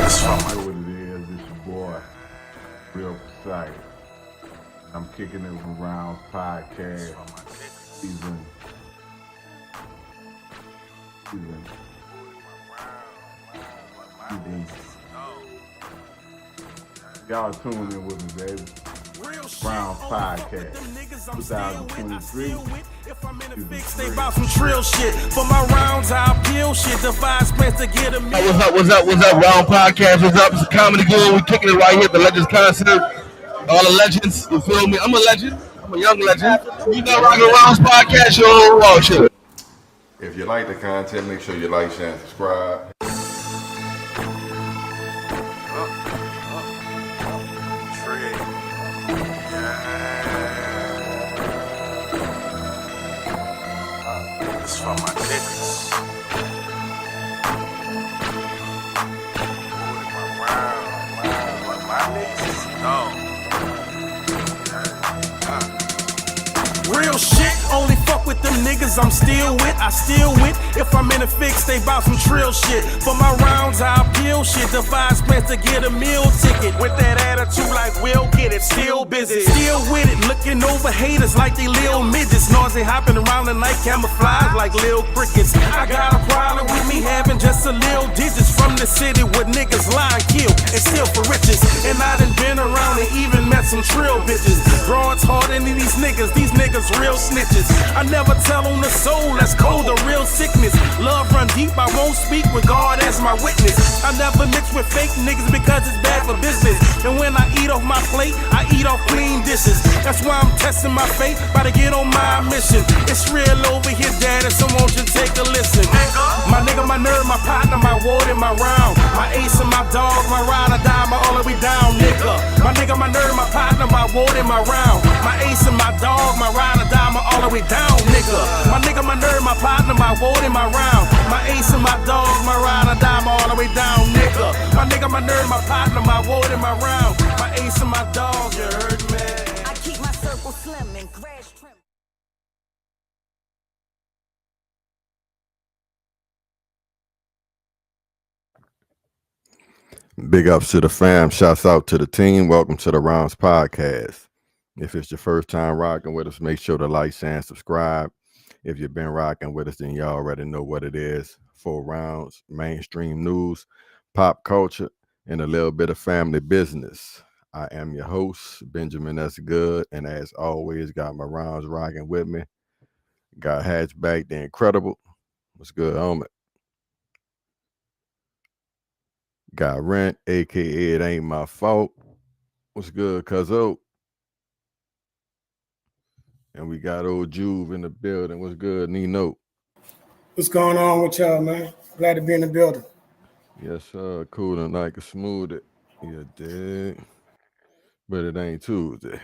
know what it is. It's your boy, Real Precise. I'm kicking it from Rounds Podcast. Season. Y'all tune in with me, baby. Rounds Podcast, 2023. If I'm in a fix, they bout some trill shit. For my rounds, I'll peel shit. Devise plans to get a meal. What's up? Round Podcast. What's up? It's a comedy good. We kicking it right here at the Legends concert. All the legends, you feel me? I'm a legend. I'm a young legend. You know, rocking Rounds Podcast, yo. Oh, shit. If you like the content, make sure you like, share, and subscribe. It's for my niggas. My niggas. No. Real shit, only fuck with them niggas I'm still with. I still with. If I'm in a fix, they bout some trill shit. For my rounds, I'll peel shit. Devise plans to get a meal ticket. With that attitude like we'll get it. Still busy, still with it. Looking over haters like they lil midgets. Noisy hopping around the night, camouflage like lil crickets. I got a problem with me having just a lil digits. From the city where niggas lie, kill, and steal for riches. And I done been around and even met some trill bitches. Broads harder than these niggas real snitches. I never tell on the soul, that's cold, the real sickness. Love run deep, I won't speak with God as my witness. I never mix with fake niggas because it's bad for business. And when I eat off my plate, I eat off clean dishes. That's why I'm testing my fate, about to get on my mission. It's real over here, daddy, so won't you take a listen. My nigga, my nerd, my partner, my ward, and my round. My ace and my dog, my ride or die, my all the way down, nigga. My nigga, my nerd, my partner, my ward, and my round. My ace and my dog, my ride or die, my all the way down, nigga. My nigga, my nerd, my partner, my ward, and my round. My ace and my dog, my ride or die, my all the way down, nigga. My nigga, my nerd, my partner, my ward, and my round. My ace and my dog, you heard me. I keep my circle slim and grass trim. Big ups to the fam. Shouts out to the team. Welcome to the Rounds Podcast. If it's your first time rocking with us, make sure to like, share, and subscribe. If you've been rocking with us, then you already know what it is. 4 rounds, mainstream news, pop culture, and a little bit of family business. I am your host, Benjamin S. Good, and as always, got my rounds rocking with me. Got Hatchback, the Incredible. What's good, homie? Got Rent, a.k.a. It Ain't My Fault. What's good, cuzzo? And we got old Juve in the building. What's good, Nino? What's going on with y'all, man? Glad to be in the building. Yes, sir. Cool and I can smooth it. You dig? But it ain't Tuesday.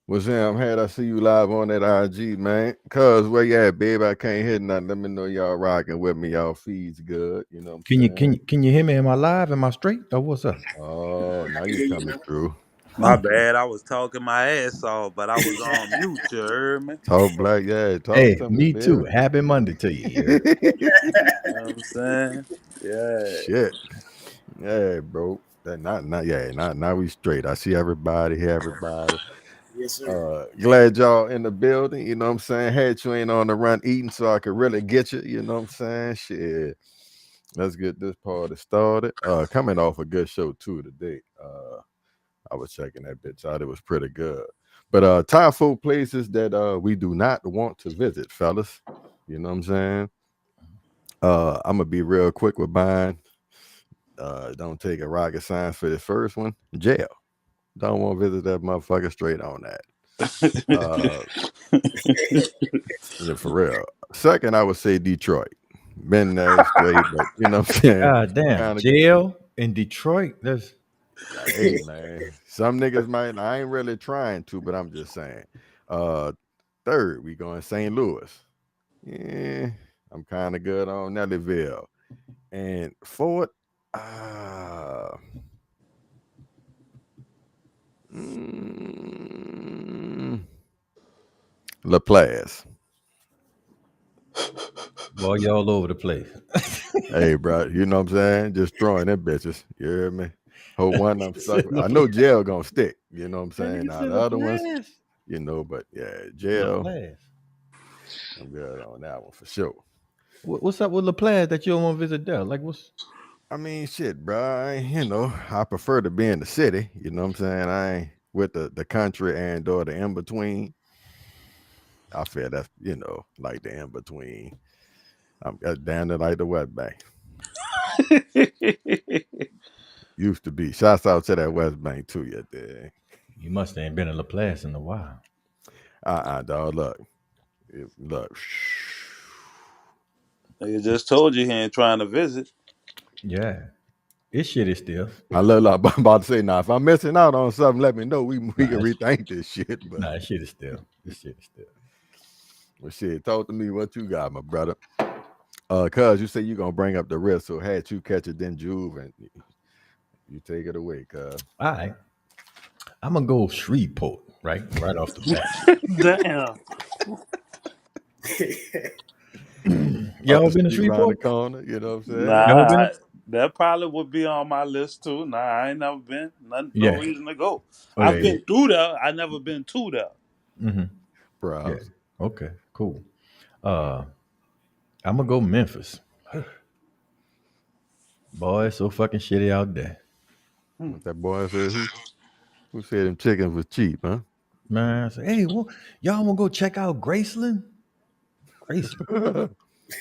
Well, Sam, had I see you live on that IG, man. Cuz, where you at, babe? I can't hear nothing. Let me know y'all rocking with me. Y'all feeds good. You know what I'm saying? Can you hear me? Am I live? Am I straight? Or what's up? Oh, now you coming through. My bad, I was talking my ass off, but I was on mute, you heard me? Talk black, yeah. Talk Hey, to me baby. too. Happy Monday to you. You know what I'm saying? Yeah. Shit. Yeah, bro. Now we straight. I see everybody, hear everybody. Yes, sir. Glad y'all in the building. You know what I'm saying? Had you ain't on the run eating so I could really get you. You know what I'm saying? Shit. Let's get this party started. Coming off a good show too today. I was checking that bitch out. It was pretty good. But top 4 places that we do not want to visit, fellas. You know what I'm saying? I'm gonna be real quick with mine. Don't take a rocket science for this first one. Jail. Don't want to visit that motherfucker. Straight on that. Yeah, for real. Second, I would say Detroit. Been there straight, but you know what I'm saying? God damn. Jail in Detroit. That's hey man. Some niggas might. I ain't really trying to, but I'm just saying. Third, we going St. Louis. Yeah, I'm kind of good on Nellyville. And fourth, LaPlace. boy, you all over the place. Hey, bro, you know what I'm saying? Just throwing them bitches. You hear me? Hope one of them stuck. I know jail gonna stick. You know what I'm saying? Now the other ones, you know, but yeah, jail. I'm good on that one for sure. What's up with LaPlace that you don't want to visit there? Like, what's? I mean, shit, bro. You know, I prefer to be in the city. You know what I'm saying? I ain't with the country and or the in between. I feel that's like the in between. I'm down to like the West Bank. Used to be. Shouts out to that West Bank too, you dig? You must have ain't been in LaPlace in a while. Dog. Look. He just told you he ain't trying to visit. Yeah. This shit is still. I'm about to say now. If I'm missing out on something, let me know. We can rethink this shit. But this shit is still. Well, shit, talk to me what you got, my brother. Cuz you say you gonna bring up the risk, so had you catch it, then Juve, and you take it away, cuz. All right. I'm gonna go Shreveport, right off the bat. Damn. Y'all been to Shreveport? Around the corner, you know what I'm saying? Nah, that probably would be on my list too. Nah, I ain't never been. No reason to go. I've been through there. I never been to there. Mm-hmm. Proud. Yeah. Okay, cool. I'm gonna go Memphis. Boy, it's so fucking shitty out there. What that boy said? Who said them chickens was cheap, huh? Man, I say, hey, y'all wanna go check out Graceland? Graceland.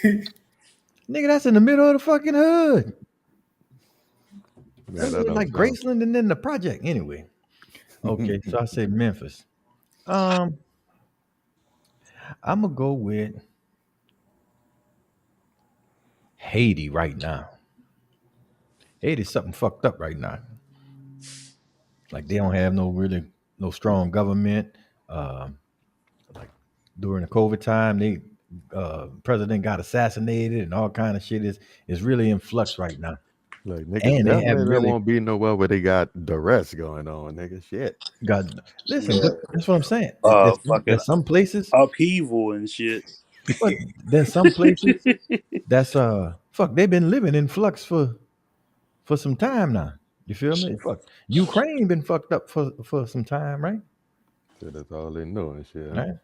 Nigga, that's in the middle of the fucking hood. Like Graceland and then the project. Anyway. Okay, so I say Memphis. I'm gonna go with Haiti right now. Haiti's something fucked up right now. Like they don't have no strong government. Like during the COVID time, they president got assassinated and all kind of shit is really in flux right now. Like niggas, and there won't be nowhere where they got the rest going on, nigga. Shit. Listen, but that's what I'm saying. There's some places upheaval and shit. But there's some places that's they've been living in flux for some time now. You feel me? Fuck. Ukraine been fucked up for some time, right? So that's all they know and shit. Right?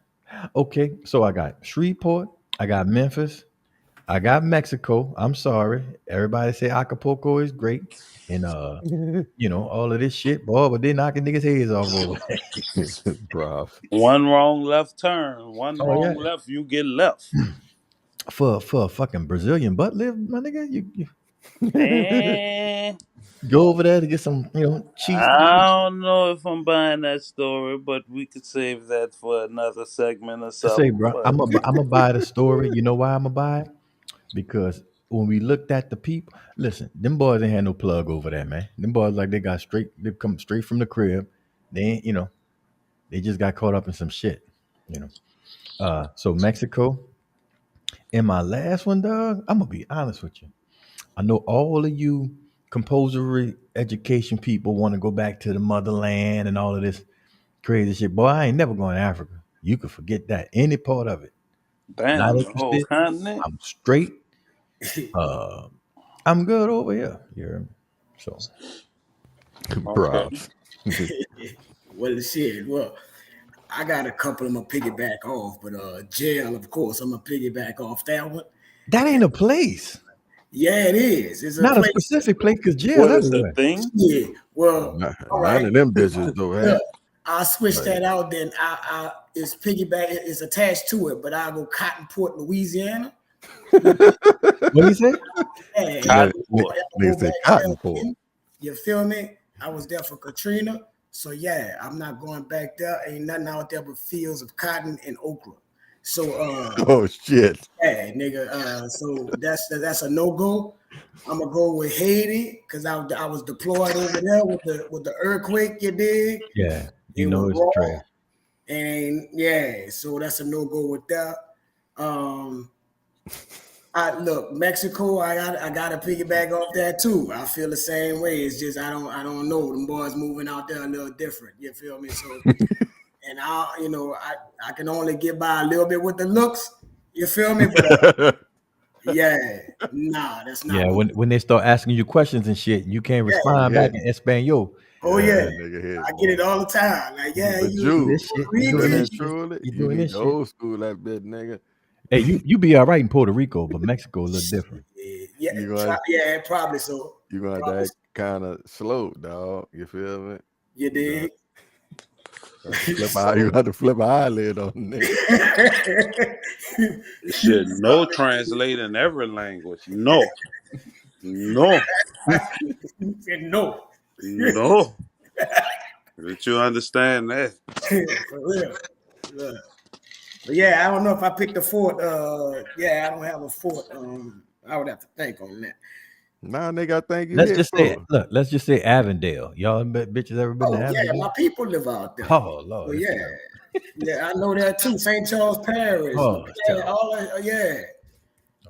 Okay, so I got Shreveport, I got Memphis, I got Mexico. I'm sorry. Everybody say Acapulco is great. And all of this shit, boy, but they knocking niggas' heads off over there. Bro. One wrong left turn, wrong left, you get left. For a fucking Brazilian butt lift, my nigga, you go over there to get some, cheese. I don't know if I'm buying that story, but we could save that for another segment or something. Say, bro, I'm gonna buy the story. You know why I'm gonna buy it? Because when we looked at the people, listen, them boys ain't had no plug over there, man. Them boys they come straight from the crib. They ain't, they just got caught up in some shit, So Mexico. And my last one, dog, I'm gonna be honest with you. I know all of you compulsory education people want to go back to the motherland and all of this crazy shit. Boy, I ain't never going to Africa. You can forget that. Any part of it. Damn, the whole continent. I'm straight. I'm good over here. You hear me? So, props. Well, shit. Well, I got a couple I'm gonna piggyback off, but jail, of course, I'm gonna piggyback off that one. That ain't a place. Yeah, it is. It's not a specific place because jail everywhere. Thing? Yeah. Well, all right. None of them bitches though. Hey. I'll switch that out. Then it's piggyback. It's attached to it, but I'll go Cottonport, Louisiana. What do you say? Yeah, Cottonport. You feel me? I was there for Katrina. So yeah, I'm not going back there. Ain't nothing out there but fields of cotton and okra. So oh shit. Yeah, nigga. So that's a no-go. I'm gonna go with Haiti because I was deployed over there with the earthquake, you dig? Yeah, it's trash. And yeah, so that's a no-go with that. Look, Mexico, I gotta piggyback off that too. I feel the same way. It's just I don't know. Them boys moving out there a little different. You feel me? So and I can only get by a little bit with the looks. You feel me? But Yeah, nah, that's not. Yeah, when they start asking you questions and shit, you can't respond Yeah. back in Espanol. Oh yeah, nigga hit, I get it boy. all the time. Like, yeah, But you Do you, this shit. You doing really Rican. this and shit. truly, You you doing need this to shit. old school that bit, nigga. Hey, you be all right in Puerto Rico, but Mexico a little different. Yeah, You gonna yeah, probably so. you gonna Probably that kind of slow, dog. You feel me? you You dig? got to flip an eyelid on the nigga. Shit, no translating every language. No. no. No. Did you understand that? For real. Yeah. But yeah, I don't know if I picked a fort. Yeah, I don't have a fort. I would have to think on that. Nah, nigga, I think you Let's hit just say, for. look, let's just say Avondale. Y'all bitches ever been to Oh yeah, Avondale? my people live out there. Oh Lord, So, it's yeah, terrible. yeah, I know that too. St. Charles Parish. Oh, it's Yeah, terrible. all that,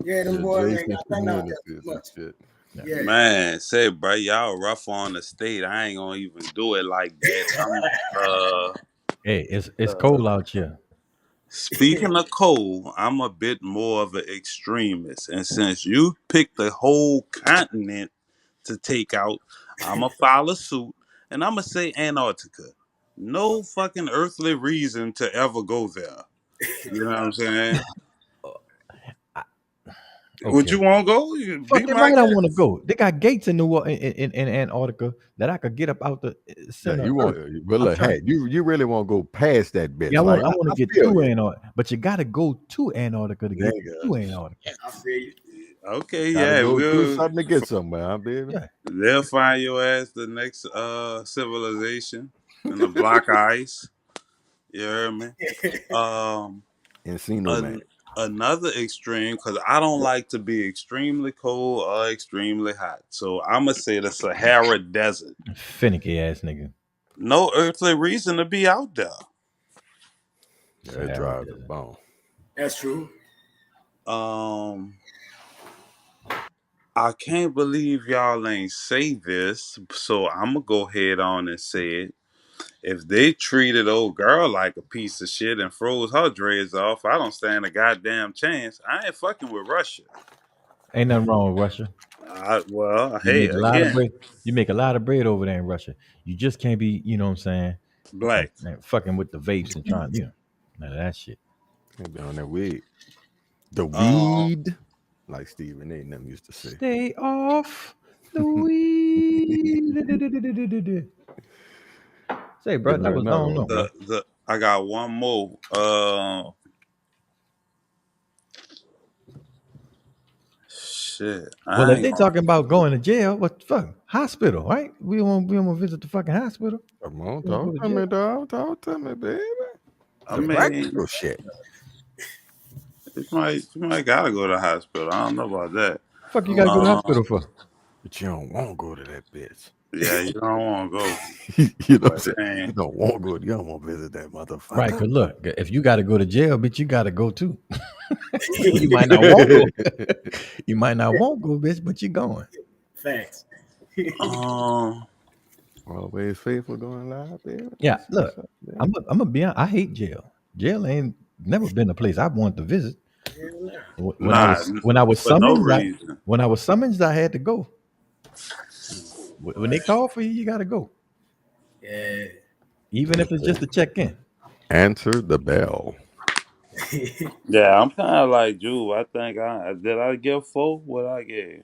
yeah, them The boys ain't adjacent got nothing out there communities too and much. shit. Yeah. Man, say, bro, y'all rough on the state. I ain't gonna even do it like that. Hey, it's cold out here. Speaking of cold, I'm a bit more of an extremist, and since you picked the whole continent to take out, I'ma follow suit, and I'ma say Antarctica. No fucking earthly reason to ever go there. You know what I'm saying? Would Okay. you want to go? You be Fucking my right, I want to guest. go. They got gates in in Antarctica that I could get up out the Yeah, center you of want, Earth. but I'm look, trying. hey, you really want to go past that Yeah, bitch? Like I want I to get feel to you, Antarctica, but you got to go to Antarctica to get nigga. to Antarctica. I feel you. Okay, Gotta yeah, go through we'll something to get somewhere, huh, baby. Yeah. they'll find your ass the next civilization in a block of ice. You heard me? Um, Encino Man. another extreme because I don't like to be extremely cold or extremely hot. So I'm gonna say the Sahara Desert. Finicky ass nigga. No earthly reason to be out there. Yeah, it Sahara drives the Desert. bone. That's true. I can't believe y'all ain't say this, so I'm gonna go ahead on and say it. If they treated old girl like a piece of shit and froze her dreads off, I don't stand a goddamn chance. I ain't fucking with Russia. Ain't nothing wrong with Russia. Well, You hey, make a lot of again, bread. You make a lot of bread over there in Russia. You just can't be, you know what I'm saying, black. fucking with the vapes and trying, none of that shit. Can't be on that weed. The Um, weed, like Stephen A. them used to say. Stay off the weed. Say, bro, Give me that was I another don't one, know, bro. bro. the I got one more. Shit, Well, I if ain't they gonna. talking about going to jail, what the fuck? Hospital, right? We don't want to visit the fucking hospital. Come on, We want to go talk to to me, jail. dog. Talk to me, baby. I The mean, practical shit. you might gotta go to the hospital. I don't know about that. Fuck, you gotta go to the Uh, hospital for? But you don't want to go to that bitch. yeah, you don't want to go, You know what I'm but saying? You man, don't want to go. You don't want to visit that Right, motherfucker. cause look, if you got to go to jail, bitch, you got to go too. You might not want to go. You might not want to go, bitch, but you going. Facts. um, Always faithful going live, baby. Yeah, That's look, what's up, baby. I'm gonna be honest. I hate jail. Jail ain't never been a place I wanted to visit. When I nah, was when I was for no summoned, reason. I had to go. When they call for you, you got to go, Yeah. even if it's just to check in. Answer the bell. Yeah, I'm kind of like Drew. I think I give 4 what I gave.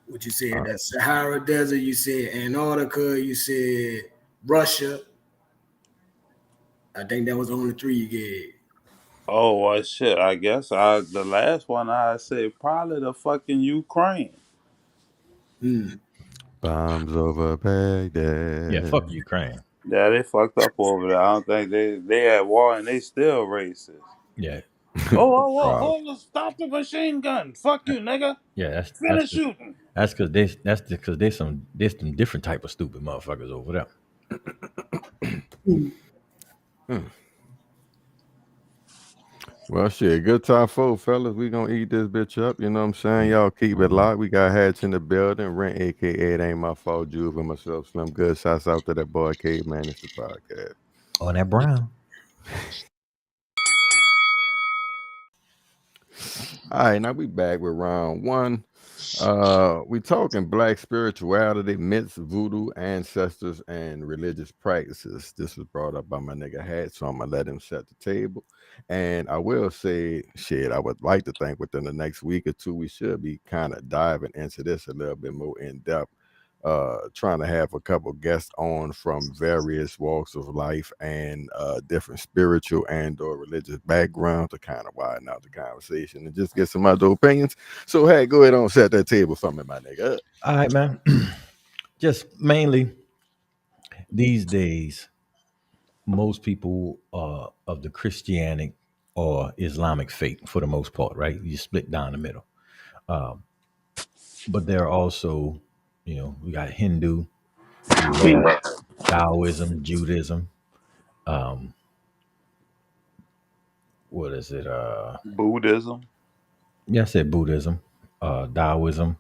What you said, that Sahara Desert, you said Antarctica, you said Russia. I think that was the only 3 you gave. Oh well, shit. I guess the last one I said probably the fucking Ukraine. Bombs over Yeah, Baghdad. fuck Ukraine. Yeah, they fucked up over there. I don't think they at war and they still racist. Yeah, Rob. Hold on, stop the machine gun. Fuck you, nigga. yeah, Finish shooting. that's because there's some different type of stupid motherfuckers over there. Well, shit, good time for fellas. We gonna eat this bitch up. You know what I'm saying? Y'all keep it locked. We got Hatch in the building. Rent, aka It Ain't My Fault, Juve and myself, Slim Good. Shouts out to that boy Caveman. It's the podcast. On that brown. All right, now we back with round one. We talking black spirituality, myths, voodoo, ancestors, and religious practices. This was brought up by my nigga Hat, so I'm gonna let him set the table. And I will say, shit, I would like to think within the next week or two, we should be kind of diving into this a little bit more in depth. Trying to have a couple guests on from various walks of life and different spiritual and or religious backgrounds to kind of widen out the conversation and just get some other opinions. So hey, go ahead on set that table for me, my nigga. All right, man. Just mainly these days, most people are of the Christianic or Islamic faith for the most part, right? You split down the middle. Um, but there are also, we got Hindu, we have Taoism, Judaism. Um, what is it? Buddhism. Yeah, I said Buddhism, Taoism.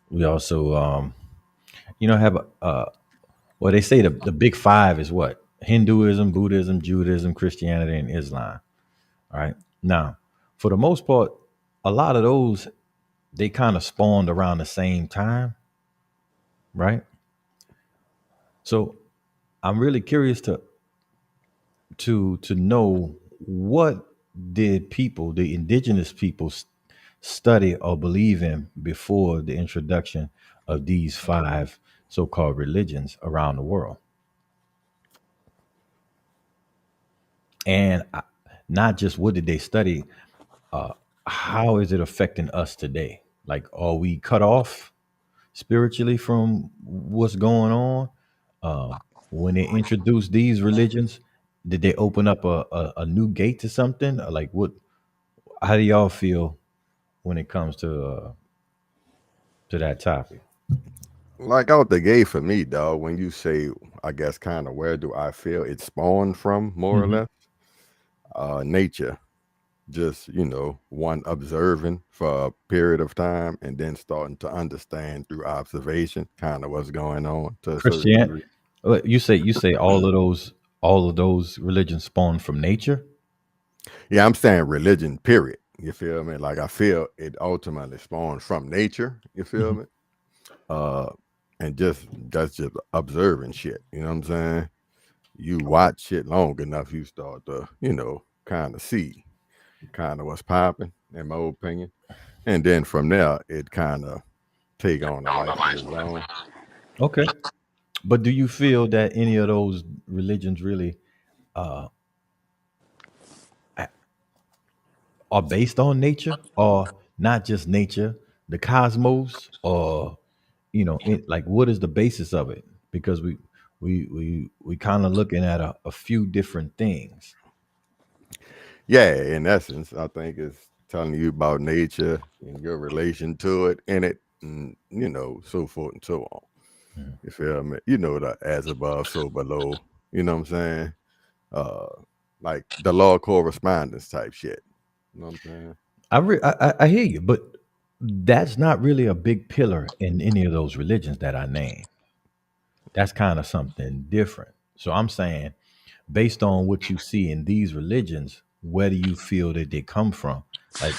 We also, have well, they say the big five is what? Hinduism, Buddhism, Judaism, Christianity, and Islam. All right. Now, for the most part, a lot of those they kind of spawned around the same time, right? So I'm really curious to know what did people, the indigenous people, study or believe in before the introduction of these five so-called religions around the world, and not just what did they study, uh, how is it affecting us today? Like, are we cut off spiritually from what's going on? When they introduced these religions, did they open up a new gate to something? Or like, what? How do y'all feel when it comes to that topic? Like out the gate for me, dog. When you say, I guess, kind of where do I feel it spawned from, more or Hmm. less, nature. Just one observing for a period of time and then starting to understand through observation kind of what's going on to a certain Christian, degree. you say all of those religions spawned from nature. Yeah, I'm saying religion, period. You feel me? Like I feel it ultimately spawned from nature. You feel Mhm. me? Uh, and just that's just observing shit. You know what I'm saying? You watch shit long enough, you start to, kind of see kind of what's popping, in my opinion. And then from there, it kind of take on a life of its own. Okay, but do you feel that any of those religions really uh, are based on nature, or not just nature, the cosmos, or like what is the basis of it? Because we kind of looking at a few different things. Yeah, in essence, I think it's telling you about nature and your relation to it in it, and so forth and so on. Mhm. You feel me? You know the as above, so below. You know what I'm saying? Uh, like the law of correspondence type shit. You know what I'm saying? I hear you, but that's not really a big pillar in any of those religions that I name. That's kind of something different. So I'm saying, based on what you see in these religions, where do you feel that they come from? Like,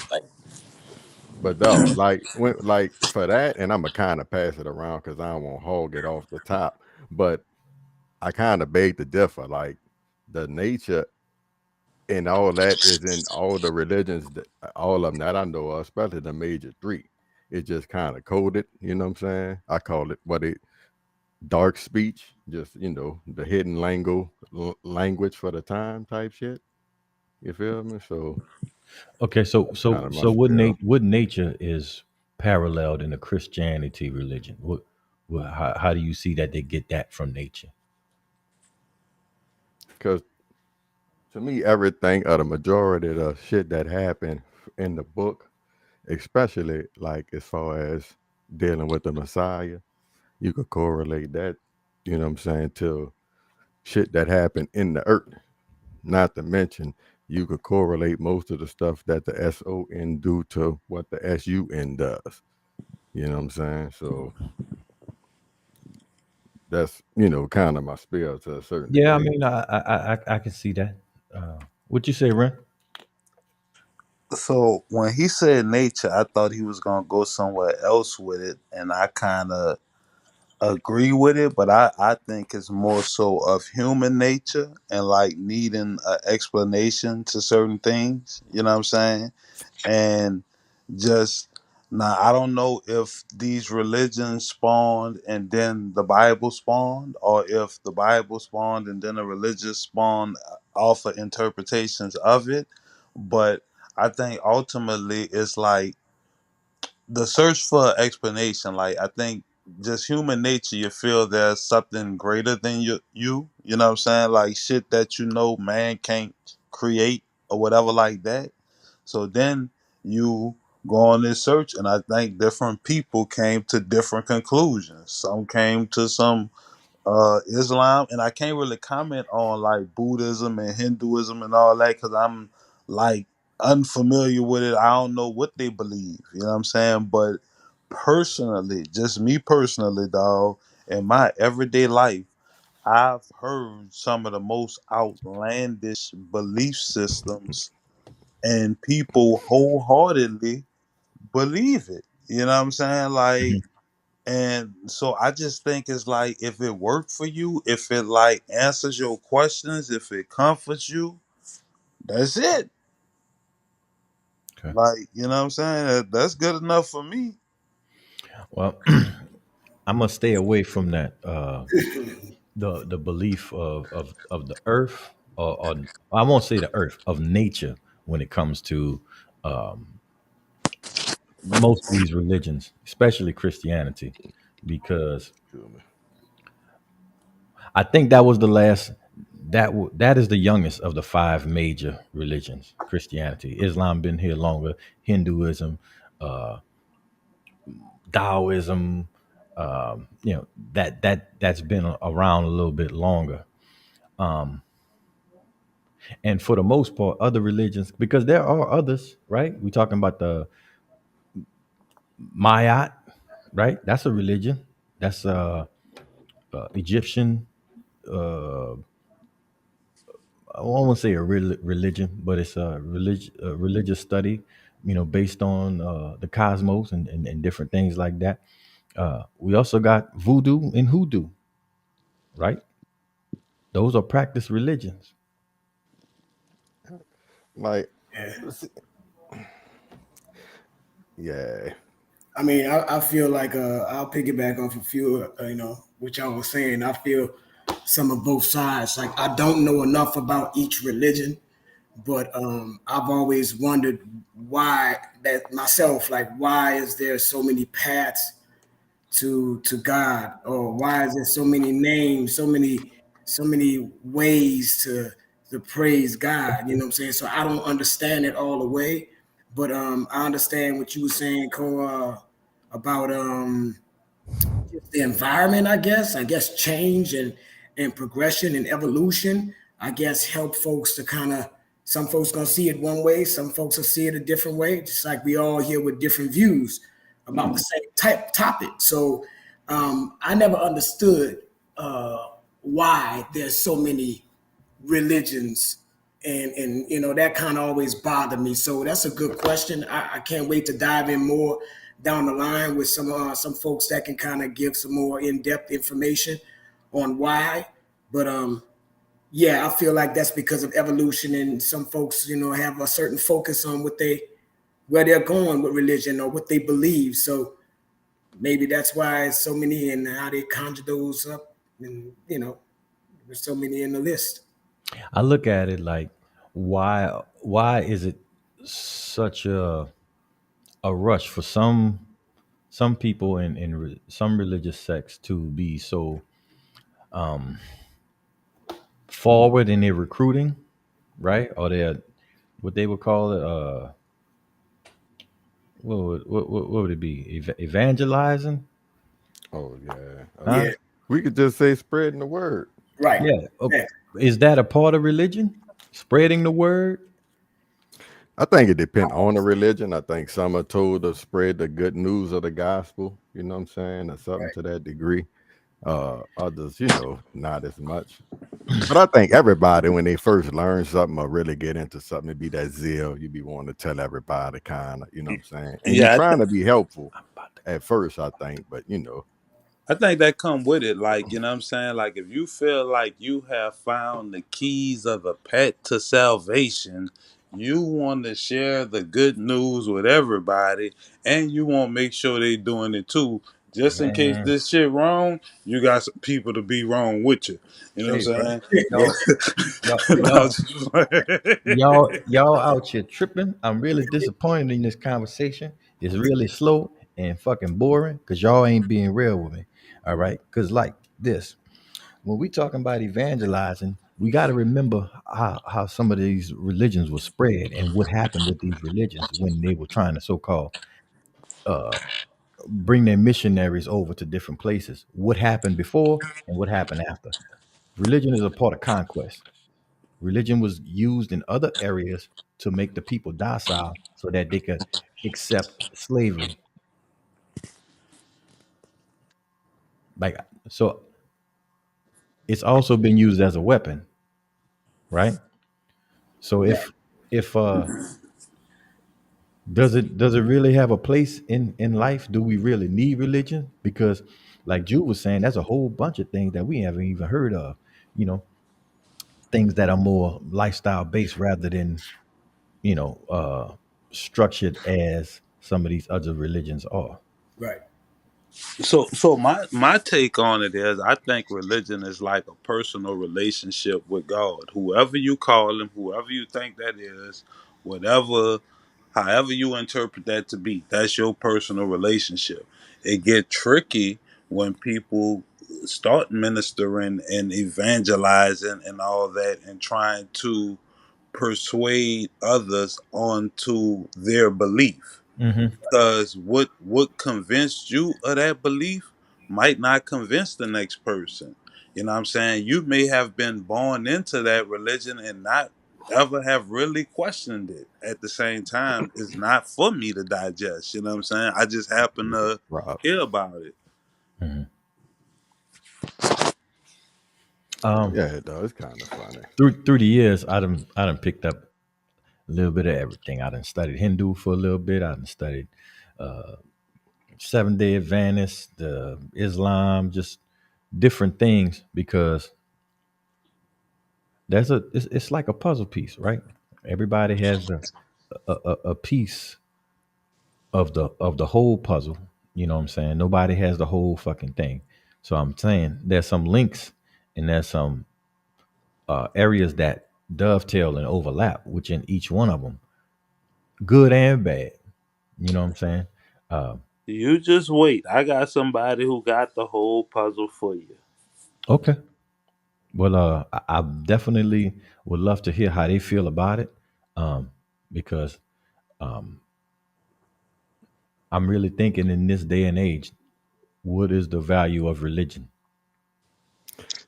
But though, like for that, and I'm gonna kind of pass it around because I don't want to hog it off the top. But I kind of beg to differ. Like the nature and all that is in all the religions, all of them that I know of, especially the major three. It's just kind of coded. You know what I'm saying? I call it what it dark speech, just the hidden language for the time type shit. You feel me? So okay, so that's kind so of my so what spiel. what nature is paralleled in the Christianity religion? How do you see that they get that from nature? Because to me, everything or the majority of the shit that happened in the book, especially like as far as dealing with the Messiah, you could correlate that, you know what I'm saying, to shit that happened in the earth. Not to mention, you could correlate most of the stuff that the SON do to what the SUN does. You know what I'm saying? So that's, kind of my spiel to a certain Yeah, I degree. mean, I can see that. What you say, Ren? So when he said nature, I thought he was gonna go somewhere else with it, and I kind of agree with it. But I think it's more so of human nature and like needing an explanation to certain things. You know what I'm saying? And just now, I don't know if these religions spawned and then the Bible spawned, or if the Bible spawned and then the religious spawned off of interpretations of it. But I think ultimately it's like the search for explanation. Like I think just human nature, you feel there's something greater than you know what I'm saying, like shit that man can't create or whatever like that. So then you go on this search, and I think different people came to different conclusions. Some came to some Islam, and I can't really comment on like Buddhism and Hinduism and all that because I'm like unfamiliar with it. I don't know what they believe. You know what I'm saying? But personally, just me personally, dog, in my everyday life, I've heard some of the most outlandish belief systems, and people wholeheartedly believe it. You know what I'm saying? Like, Mhm. and so I just think it's like if it worked for you, if it like answers your questions, if it comforts you, that's it. Okay. Like, you know what I'm saying? That's good enough for me. Well, I'm gonna stay away from that. The belief of the earth, or I won't say the earth, of nature when it comes to um, most of these religions, especially Christianity, because I think that was the last. That is the youngest of the five major religions. Christianity, Islam been here longer. Hinduism, uh, Taoism, that's been around a little bit longer. Um, and for the most part, other religions, because there are others, right? We talking about the Mayat, right? That's a religion. That's Egyptian. Uh, I won't say a religion, but it's a religious study, based on the cosmos and different things like that. We also got voodoo and hoodoo, right? Those are practice religions. Like, Yeah. yeah, I mean, I feel like I'll piggyback off a few, what y'all was saying. I feel some of both sides. Like I don't know enough about each religion, but I've always wondered why that myself. Like, why is there so many paths to God, or why is there so many names, so many ways to praise God? You know what I'm saying? So I don't understand it all the way, but I understand what you were saying, about just the environment. I guess change and progression and evolution. I guess help folks to kind of. Some folks gonna see it one way, some folks will see it a different way. Just like we all here with different views about the same type topic. So I never understood why there's so many religions, and that kind of always bothered me. So that's a good question. I can't wait to dive in more down the line with some folks that can kind of give some more in-depth information on why. But yeah, I feel like that's because of evolution, and some folks have a certain focus on where they're going with religion or what they believe. So maybe that's why so many, and how they conjure those up, and there's so many in the list. I look at it like, why is it such a rush for some people in some religious sects to be so forward in their recruiting, right? Or they're what they would call it. What would it be? Evangelizing, oh yeah. huh? Yeah, We could just say spreading the word. right. Yeah. Yeah. Is that a part of religion? Spreading the word? I think it depends on the religion. I think some are told to spread the good news of the gospel, you know what I'm saying, or something Right. to that degree. Others, not as much. But I think everybody, when they first learn something or really get into something, it be that zeal. You be wanting to tell everybody, kind of, you know what I'm saying? And you're Yeah, trying to be helpful at first, I think, but I think that come with it. Like, you know what I'm saying? Like, if you feel like you have found the keys of the pet to salvation, you want to share the good news with everybody, and you want to make sure they doing it too. Just in case Man, this shit wrong, you got some people to be wrong with you. You know hey, what bro, I'm saying? y'all, y'all, Nah, I'm y'all, just playing. y'all out here tripping. I'm really disappointed in this conversation. It's really slow and fucking boring because y'all ain't being real with me. All right, because like this, when we talking about evangelizing, we got to remember how some of these religions were spread and what happened with these religions when they were trying to so-called bring their missionaries over to different places. What happened before and what happened after. Religion is a part of conquest. Religion was used in other areas to make the people docile so that they could accept slavery. Like so it's also been used as a weapon, right? So if does it really have a place in life? Do we really need religion? Because like Jude was saying, there's a whole bunch of things that we haven't even heard of. You know, things that are more lifestyle based rather than you know uh structured as some of these other religions are. Right. So my take on it is, I think religion is like a personal relationship with God. Whoever you call him, whoever you think that is, whatever, however you interpret that to be, that's your personal relationship. It get tricky when people start ministering and evangelizing and all that, and trying to persuade others onto their belief, Hmm. because what convinced you of that belief might not convince the next person. You know what I'm saying? You may have been born into that religion and not ever have really questioned it. At the same time, it's not for me to digest. You know what I'm saying? I just happen to Rob. hear about it. Hmm. Um, Yeah, it does. It's kind of funny. through the years, I done picked up a little bit of everything. I done studied Hindu for a little bit. I done studied Seven Day Adventist, Islam, just different things because it's like a puzzle piece, right? Everybody has a piece of the whole puzzle. You know what I'm saying? Nobody has the whole fucking thing. So I'm saying there's some links and there's some areas that dovetail and overlap, which in each one of them, good and bad. You know what I'm saying? Uh, You just wait. I got somebody who got the whole puzzle for you. okay. Well, I definitely would love to hear how they feel about it, because um, I'm really thinking in this day and age, what is the value of religion?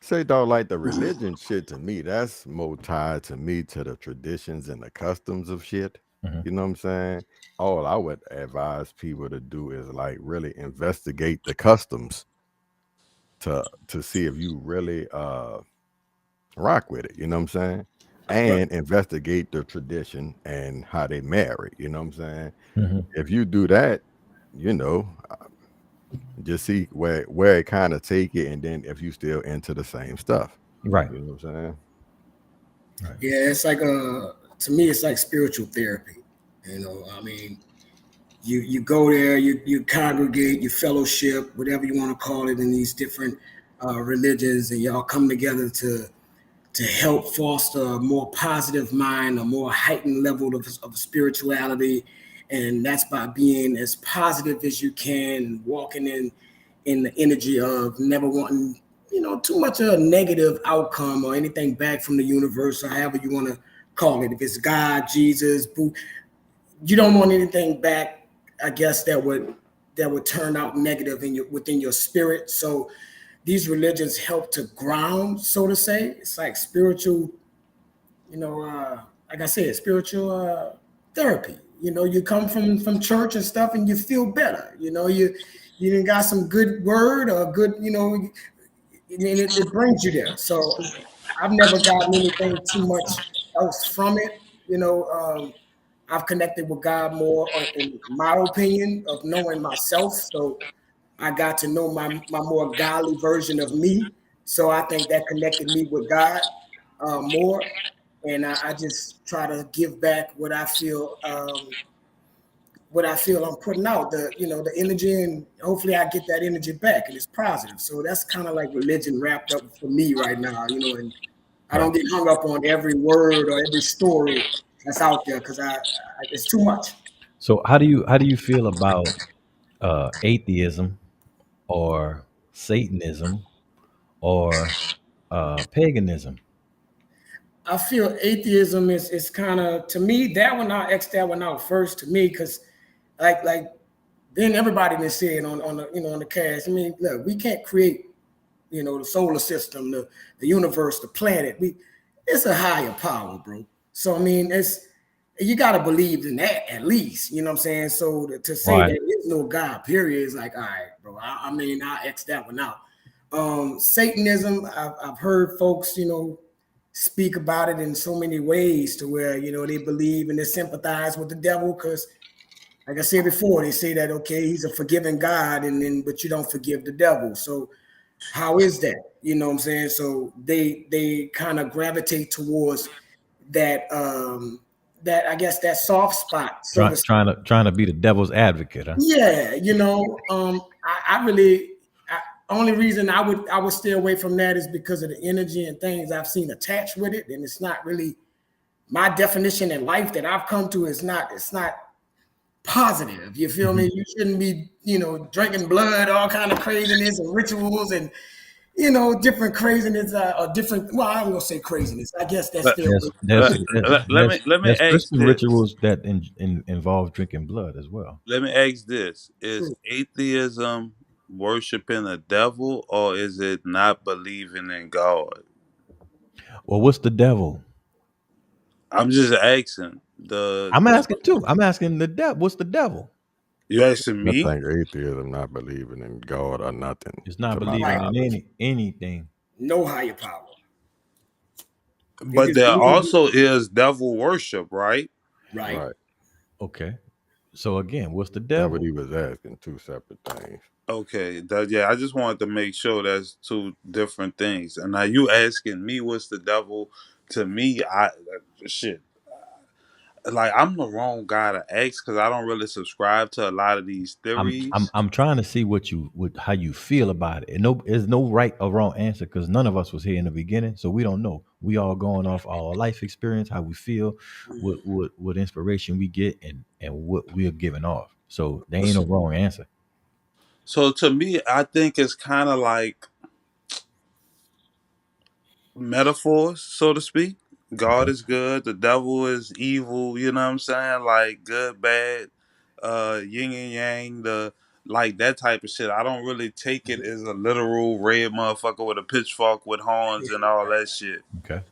Say, dog, like the religion shit to me, that's more tied to me to the traditions and the customs of shit. Hmm. You know what I'm saying? All I would advise people to do is like really investigate the customs to see if you really rock with it. You know what I'm saying? And investigate the tradition and how they marry. You know what I'm saying? Hmm. If you do that, you know, just see where it kind of take it, and then if you still into the same stuff. Right. You know what I'm saying? Right. Yeah, it's like to me, it's like spiritual therapy. I mean, you go there, you congregate, you fellowship, whatever you want to call it, in these different religions, and y'all come together to help foster a more positive mind, a more heightened level of spirituality, and that's by being as positive as you can, walking in the energy of never wanting too much of a negative outcome or anything back from the universe, or however you want to call it. If it's God, Jesus, you don't want anything back, I guess, that would turn out negative within your spirit. So these religions help to ground, so to say. It's like spiritual, like I said, spiritual therapy. You come from church and stuff, and you feel better. You done got some good word or good, it brings you there. So I've never gotten anything too much else from it. I've connected with God more, in my opinion, of knowing myself. So I got to know my more godly version of me. So I think that connected me with God more. And I just try to give back what I feel I'm putting out, the energy, and hopefully I get that energy back and it's positive. So that's kind of like religion wrapped up for me right now, and I don't get hung up on every word or every story that's out there because it's too much. So how do you feel about atheism or Satanism or paganism? I feel atheism is kind of, to me, that one, I'll X that one out first to me, because like then everybody been saying on the on the cast. I mean, look, we can't create the solar system, the universe, the planet. It's a higher power, bro. So I mean, you got to believe in that at least. You know what I'm saying? So to say Right. that there's no God, period, is like, all right, bro. I mean, I'll X that one out. Satanism, I've heard folks, speak about it in so many ways to where, they believe and they sympathize with the devil because, like I said before, they say that, okay, he's a forgiving God, but you don't forgive the devil. So how is that? You know what I'm saying? So they kind of gravitate towards that that, I guess, that soft spot. So Trying to be the devil's advocate, huh? yeah, I really, only reason I would stay away from that is because of the energy and things I've seen attached with it, and it's not really my definition in life that I've come to. It's not positive. You feel me? You shouldn't be, drinking blood, all kind of craziness and rituals and different craziness or different. Well, I'm gonna say craziness. I guess that's Let, still let me ask Christian this. rituals that involve drinking blood as well. Let me ask this: is true. atheism worshiping a devil, or is it not believing in God? Well, what's the devil? I'm just asking. I'm asking too. I'm asking the devil. What's the devil? You asking I me? think atheism not believing in God or nothing, It's not to my believing in knowledge. anything. No higher power. You But just there believe, also is devil worship, right? right? Right. Okay. So again, what's the That's what devil? he was asking. Two separate things. Okay, yeah, I just wanted to make sure that's two different things. And now you asking me what's the devil? To me, shit, like I'm the wrong guy to ask because I don't really subscribe to a lot of these I'm I'm theories. I'm trying to see how you feel about it. And no, there's no right or wrong answer because none of us was here in the beginning, so we don't know. We all going off our life experience, how we feel, what inspiration we get, and what we're giving off. So there ain't no wrong answer. So to me, I think it's kind of like metaphors, so to speak. God Okay. is good, the devil is evil, you know what I'm saying? Like good, bad, yin and yang, the like that type of shit. I don't really take it as a literal red motherfucker with a pitchfork with horns and all that shit. Okay.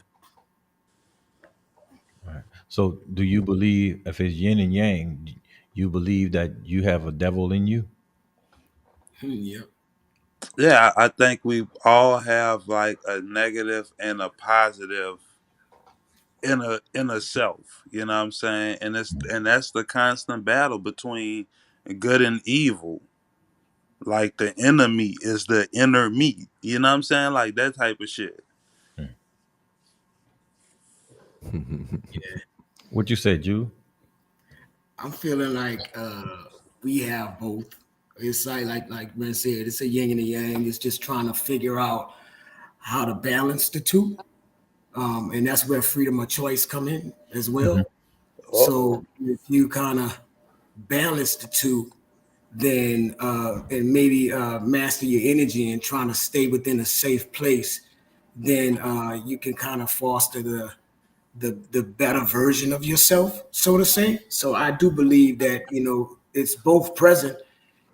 All right. So do you believe if it's yin and yang, you believe that you have a devil in you? Yeah. Yeah, I think we all have like a negative and a positive in a self, you know what I'm saying? And that's the constant battle between good and evil. Like the enemy is the inner me. You know what I'm saying? Like that type of shit. Hmm. What you said, Jew? I'm feeling like we have both. It's like Ben said, it's a yin and a yang. It's just trying to figure out how to balance the two. And that's where freedom of choice come in as Hmm. well. Uh-oh. So if you kind of balance the two, then and maybe master your energy and trying to stay within a safe place, then you can kind of foster the better version of yourself, so to say. So I do believe that it's both present.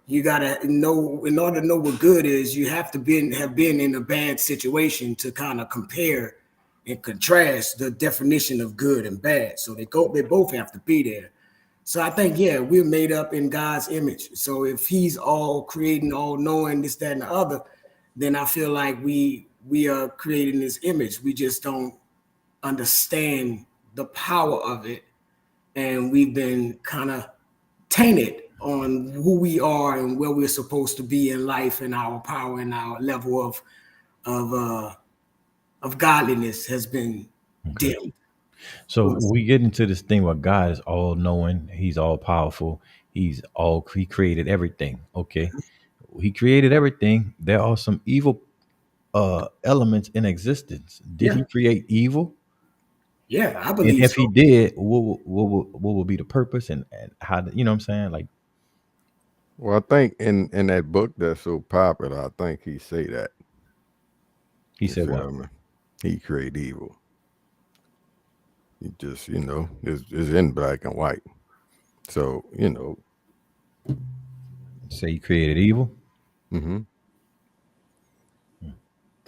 You gotta know, in order to know what good is, you have to have been in a bad situation to kind of compare and contrast the definition of good and bad. So they both have to be there. So I think, yeah, we're made up in God's image. So if he's all creating, all knowing, this, that, and the other, then I feel like we are creating this image. We just don't understand the power of it, and we've been kind of tainted on who we are and where we're supposed to be in life, and our power and our level of godliness has been dimmed. So we get into this thing where God is all knowing, He's all powerful, He created everything. Okay. He created everything. There are some evil elements in existence. Did Yeah. He create evil? Yeah, I And believe if so. He did, what will be the purpose and how, you know what I'm saying? Like, Well, I think in that book that's so popular, I think he say that. He You said what? feel me? He create evil. He just, it's in black and white. So, Say He created evil? hmm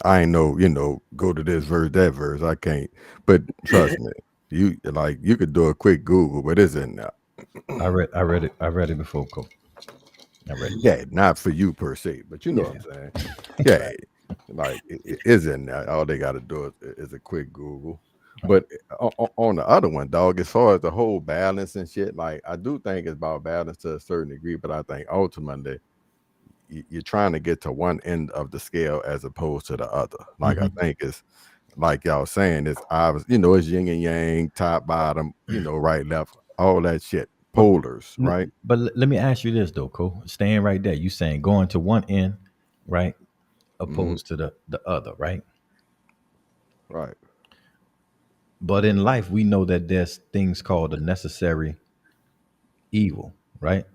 I ain't know, go to this verse, that verse. I can't. But trust me, you could do a quick Google, but it's in there. I read it before, Cole. I read it. Yeah, not for you per se, but you know what I'm saying. Yeah, like it is in there. All they got to do is a quick Google. But on the other one, dog, as far as the whole balance and shit, like I do think it's about balance to a certain degree, but I think ultimately you're trying to get to one end of the scale as opposed to the other. Like I think it's like y'all saying, it's obvious, it's yin and yang, top, bottom, right, left, all that shit, polars, right? But let me ask you this though, Cole. Staying right there, you saying going to one end, right, opposed to the other, right? Right. But in life, we know that there's things called a necessary evil, right?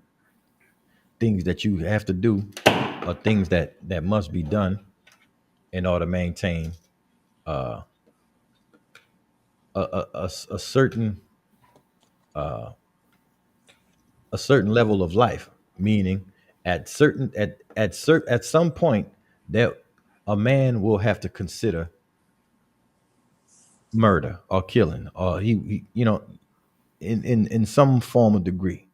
Things that you have to do, or things that must be done in order to maintain uh, a certain a certain level of life. Meaning, at some point, that a man will have to consider murder or killing, or in some form of degree.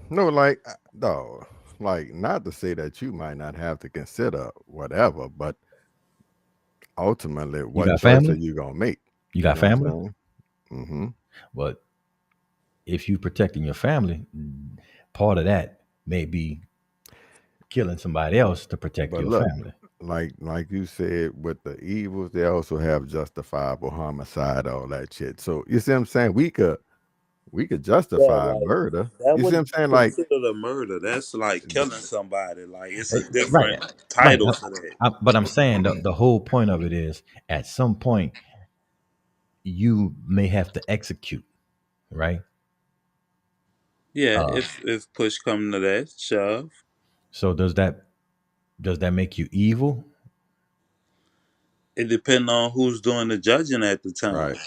No, like, no, like, not to say that you might not have to consider whatever, but ultimately, You what got choice are family. you gonna make? You You got know what I'm family. saying? Mm-hmm. But if you protecting your family, part of that may be killing somebody else to protect But your look, family. like you said, with the evils, they also have justifiable homicide, all that shit. So you see what I'm saying? We could Yeah, justify like murder. that You see what wouldn't I'm saying? be Like, considered a murder. That's like killing somebody. Like it's a Right, different right. title for that. But I'm saying the whole point of it is at some point you may have to execute, right? Yeah, Uh, if push come to that shove, so does that make you evil? it depends on who's doing the judging at the time. right.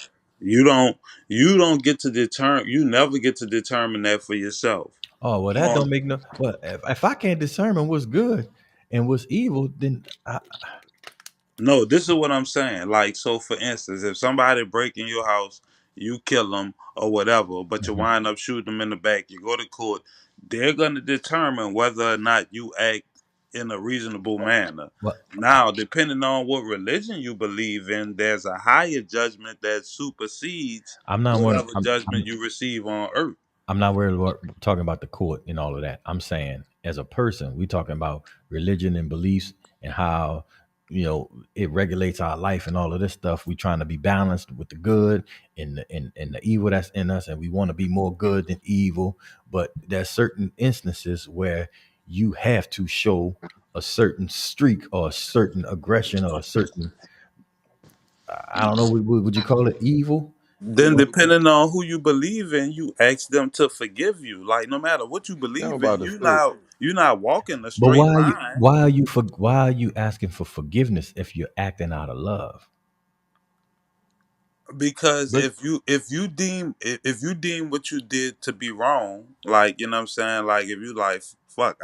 You don't you don't get to determine. You never get to determine that for yourself. Oh well, You that on don't make no. Well, if I can't determine what's good and what's evil, then No, this is what I'm saying. Like, so for instance, if somebody break in your house, you kill them or whatever, but you Mhm. wind up shooting them in the back, you go to court, they're going to determine whether or not you act in a reasonable manner. Well, Now, depending on what religion you believe in, there's a higher judgment that supersedes I'm not worried. whatever judgment you receive on earth. I'm not worried about talking about the court and all of that. I'm saying as a person, we talking about religion and beliefs and how it regulates our life and all of this stuff. We trying to be balanced with the good and the evil that's in us, and we want to be more good than evil. But there's certain instances where you have to show a certain streak or a certain aggression or a certain, I don't know, would you call it evil? Then, depending on who you believe in, you ask them to forgive you. Like, no matter what you Now I'm believe in, about to say, you're not walking a But straight line. why are you asking for forgiveness if you're acting out of love? Because but if you deem what you did to be wrong, like, you know what I'm saying, like if you like, fuck,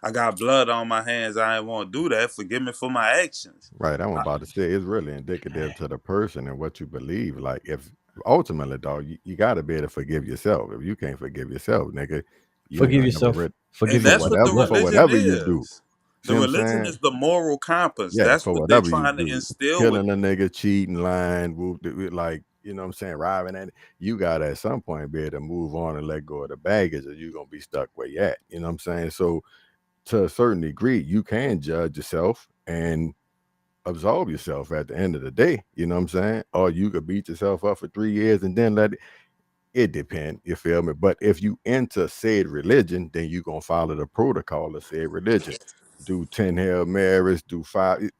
I got blood on my hands, I ain't want to do that, forgive me for my actions. right, I'm about to say it's really indicative to the person and what you believe. Like, if ultimately, dog, you got to be able to forgive yourself. If you can't forgive yourself, nigga, you ain't Forgive gonna never yourself. read Forgive And for that's yourself. what the whatever What? for religion whatever you do. is. See The what I'm religion saying? is the moral compass. Yeah, That's for what they're whatever you trying to do. instill with Killing a you. nigga, cheating, lying, like, you know what I'm saying, robbing at it. You gotta at some point be able to move on and let go of the baggage, or you're gonna be stuck where you at. You know what I'm saying? So to a certain degree, you can judge yourself and absolve yourself at the end of the day. You know what I'm saying? Or you could beat yourself up for 3 years and then let it depend, you feel me? But if you enter said religion, then you gonna follow the protocol of said religion. Do 10 Hail Marys, do 5,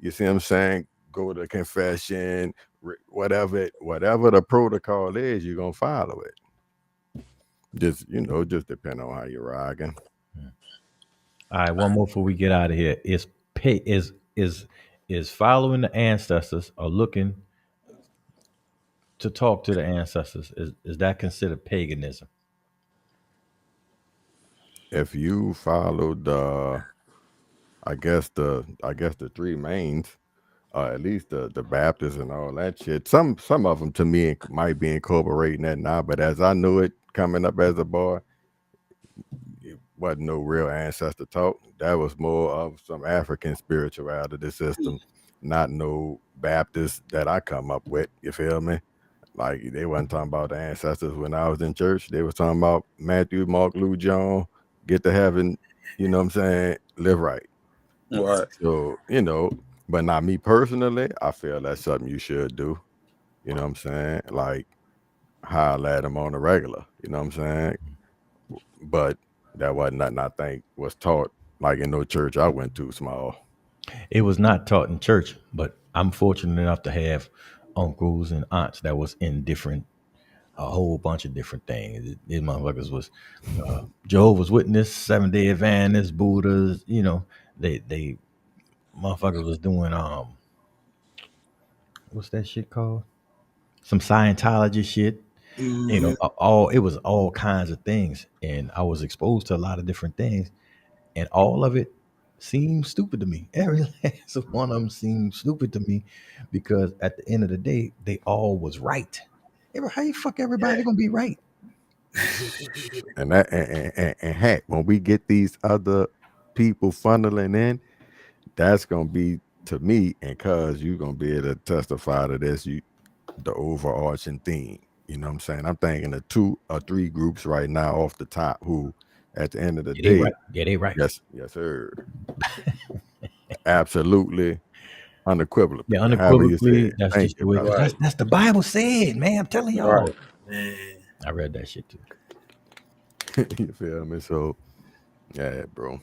you see what I'm saying? Go to confession, whatever the protocol is, you're gonna follow it. Just depend on how you're rocking. All right, one more before we get out of here. Is following the ancestors or looking to talk to the ancestors, is that considered paganism? If you follow I guess the three mains, at least the Baptists and all that shit. Some of them to me might be incorporating that now, but as I knew it coming up as a boy, it wasn't no real ancestor talk. That was more of some African spirituality system, not no Baptist that I come up with. You feel me? Like they wasn't talking about the ancestors when I was in church. They was talking about Matthew, Mark, Luke, John, get to heaven. You know what I'm saying? Live right. Right. So, but not me personally, I feel that's something you should do. You know what I'm saying? Like holler at them on the regular. You know what I'm saying? But that wasn't nothing I think was taught like in no church I went to small. It was not taught in church, but I'm fortunate enough to have uncles and aunts that was in a whole bunch of different things. These motherfuckers was Jehovah's Witness, 7-Day Adventists, Buddhas. They motherfuckers was doing what's that shit called? Some Scientology shit. All it was all kinds of things, and I was exposed to a lot of different things, and all of it seemed stupid to me. Every last one of them seemed stupid to me because at the end of the day, they all was right. How you fuck everybody gonna be right? And that and heck, when we get these other people funneling in, that's gonna be to me, and cuz you're gonna be able to testify to this, the overarching theme. You know what I'm saying? I'm thinking of 2 or 3 groups right now off the top who at the end of the Yeah, they day, right. Yeah, they right. yes, sir. Absolutely unequivocally. Yeah, However you say unequivocally, it. that's Thank just the you, way. brother. Right. That's the Bible said, man. I'm telling y'all. Right. Man. I read that shit too. You feel me? So yeah, bro.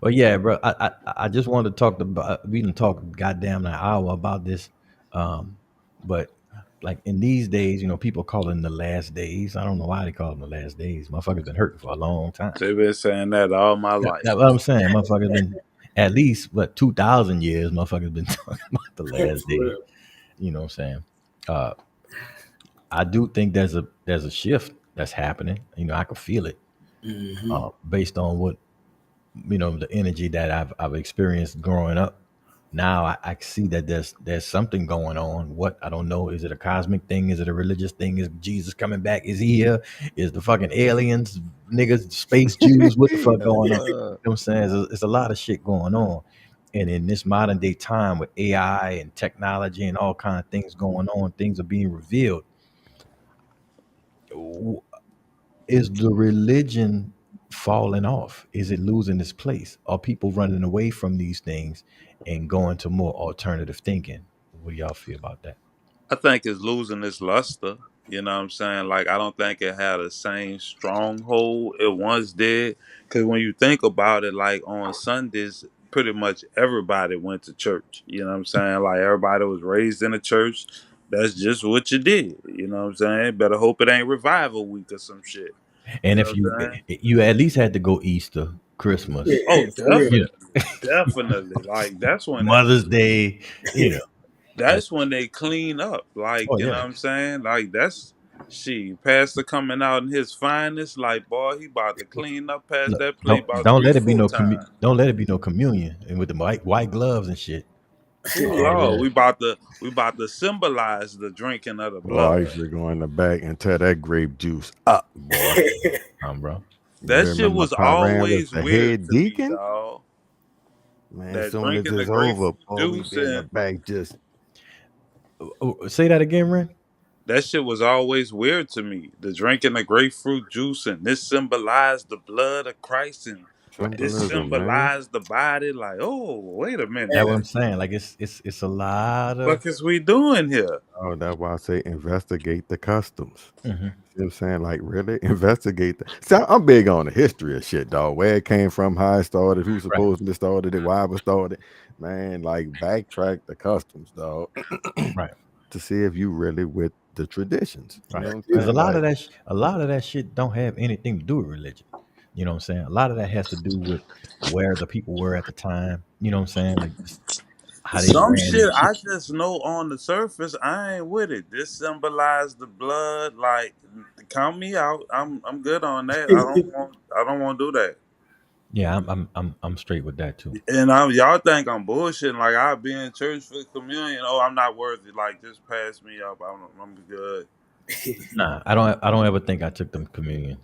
Well, yeah, bro. I just wanted to talk about. We didn't talk goddamn an hour about this, but like in these days, people call it the last days. I don't know why they call them the last days. Motherfuckers been hurting for a long time. They've been saying that all my Yeah, life. that's what I'm saying. Motherfuckers been at least 2,000 years. Motherfuckers been talking about the last For days. real. You know what I'm saying? I do think there's a shift that's happening. I can feel it based on what the energy that I've experienced growing up. Now I see that there's something going on. What, I don't know. Is it a cosmic thing? Is it a religious thing? Is Jesus coming back? Is he here? Is the fucking aliens, niggas, space Jews? What the fuck going on? You know what I'm saying? It's a lot of shit going on. And in this modern day time with AI and technology and all kind of things going on, things are being revealed. Is the religion falling off? Is it losing its place? Are people running away from these things and going to more alternative thinking? What do y'all feel about that? I think it's losing its luster. You know what I'm saying? Like, I don't think it had the same stronghold it once did. Because when you think about it, like on Sundays, pretty much everybody went to church. You know what I'm saying? Like, everybody was raised in a church. That's just what you did. You know what I'm saying? Better hope it ain't revival week or some shit. You And know if what I'm saying? you at least had to go Easter, Christmas, Oh, Yeah, for real. you know, definitely. Definitely. Like, that's when Mother's Day, that, that's when they clean up. Like, oh you know yeah. what I'm saying? Like, that's Pastor coming out in his finest. Like, boy, he about to clean up past Look, that plate about don't three, let it be four no times. don't let it be no communion and with the white gloves and shit. Ooh, Oh Lord, yeah. we about to symbolize the drinking of the Boy, I blood. used to go in the back and tear that grape juice up, boy. Bro. You That shit remember was Pop Ran was always the weird head to me, deacon? dog. Man, as That soon as drinking the it's over, grapefruit boy, we juice be in the and back just Say that again, Ren. that shit was always weird to me. The drinking the grapefruit juice and this symbolized the blood of Christ and this symbolism, man. symbolized the body. Like, oh, wait a That's minute. what I'm saying. Like it's a lot of. What is we doing here? Oh, that's why I say investigate the customs. Mhm. You know what I'm saying? Like, really? Investigate that. See, I'm big on the history of shit, dog. Where it came from, how it started, who Right. supposedly started it, why it was started. Man, like, backtrack the customs, dog, Right. to see if you really with the traditions. You know Right. what I'm Because saying? Like, a lot of that shit don't have anything to do with religion. You know what I'm saying? A lot of that has to do with where the people were at the time. You know what I'm saying? Like just how they Some ran their shit shit. I just know on the surface, I ain't with it. This symbolized the blood. Like, count me out. I'm good on that. I don't want to do that. Yeah, I'm straight with that too. And y'all think I'm bullshitting. Like, I'll be in church for communion. Oh, I'm not worthy. Like, just pass me up. I'm good. Nah, I don't ever think I took them communion.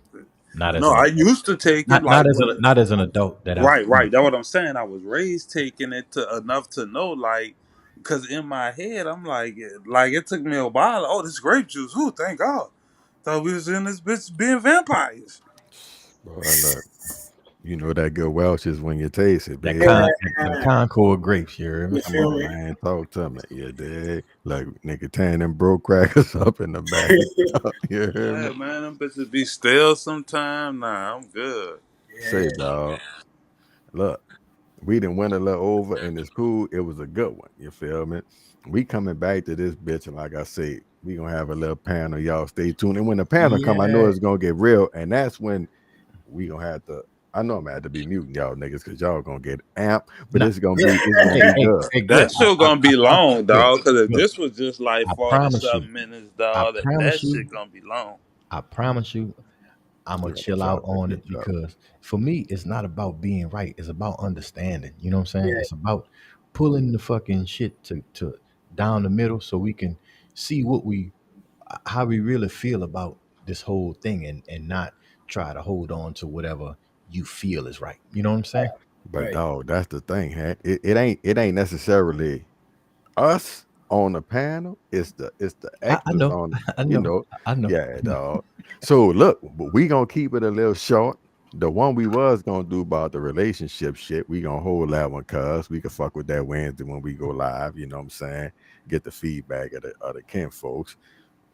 Not as No, an I adult. used to take it like when. Not as an adult that I Right. That's what I'm saying. I was raised taking it to enough to know, like, because in my head, I'm like it took me a while. Oh, this grape juice. Ooh, thank God. Thought we was in this bitch being vampires. boy, look, you know that good Welsh is when you taste it, that baby. them Concord grapes, you hear me? You Come feel on, me? man. Talk to me. You dig? Like, nigga, tearing them broke crackers up in the back. You hear me? Yeah, man, them bitches be stale sometime. Nah, I'm good. Say, dog. Look, we done went a little over and it's cool. It was a good one. You feel me? We coming back to this bitch, and like I said, we gonna have a little panel. Y'all stay tuned. And when the panel come, I know Yeah. it's gonna get real. And that's when we gonna have to. I know I'm gonna have to be muting y'all niggas because y'all gonna get amped, but Nah, it's gonna be good. hey, That good. shit gonna be long, Good, dog. Because if good. this was just like I 40 promise you. something minutes, I dog, that promise you. shit gonna be long. I promise you. I'm We gonna gonna chill out chop that on it bitch up. because for me, it's not about being right. It's about understanding. You know what I'm saying? Yeah. It's about pulling the fucking shit to down the middle so we can see how we really feel about this whole thing and not try to hold on to whatever you feel is right. You know what I'm saying? But Right. dog, that's the thing, huh? It ain't necessarily us on the panel. It's the I extras know, on, I you know, know. I know. Yeah, dog. So look, but we gonna keep it a little short. The one we was gonna do about the relationship shit, we gonna hold that one cuz we can fuck with that Wednesday when we go live, you know what I'm saying? Get the feedback of the Ken folks.